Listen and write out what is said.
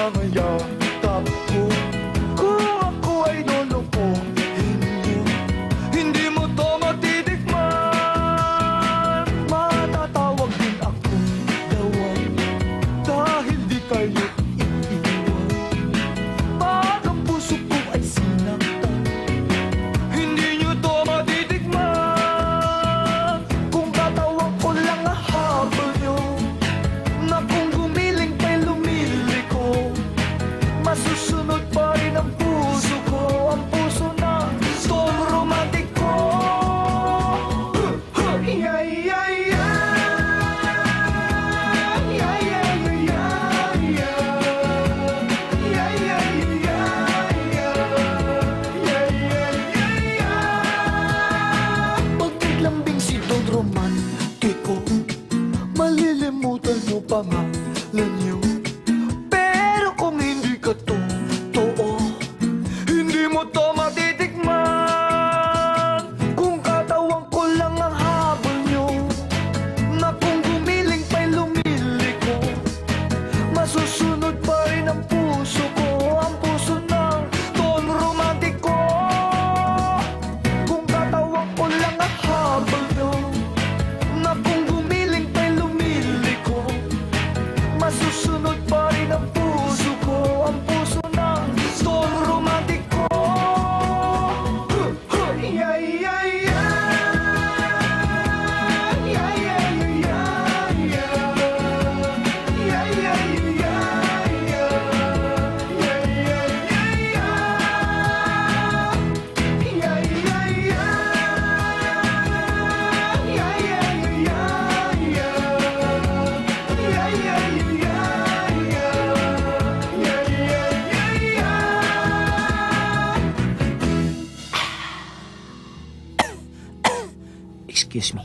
mga yakap ko. Kung ako ay lolokohin mo, hindi mo to matitikman. Matatawag din akong dawag dahil di kayo iiwan. Pag ang puso ko ay sinaktan, hindi nyo to matitikman. Kung katawag ko lang ang habol nyo, na kung gumiling pa'y lumiliko, masusunod pa rin ang puso ko, ang puso na Tom Romantic ko. Yeah, yeah, yeah. Yeah, yeah, yeah, yeah. Yeah, yeah, yeah, yeah. Yeah, yeah, yeah. Pag naglambing si Don Romantiko, malilimutan mo pangalan niyo. Pero kung hindi ka totoo, hindi mo to matitikman. Kung katawang ko lang ang habol nyo, na kung gumiling pa'y lumiliko, masusunod pa rin ang puso ko, ang puso ng Tom Romantic ko. Kung katawang ko lang ang habol nyo, na kung gumiling pa'y lumiliko, masusunod pa rin ang puso ko, ang puso ng Tom Romantic ko. Yeah, yeah, yeah. Yeah, yeah, yeah, yeah. Yeah, yeah, yeah, yeah. Yeah, yeah, yeah, yeah. Yeah, yeah, yeah. Yeah, yeah, yeah, yeah. Yeah, yeah, yeah, yeah. Yeah, yeah, yeah. Excuse me.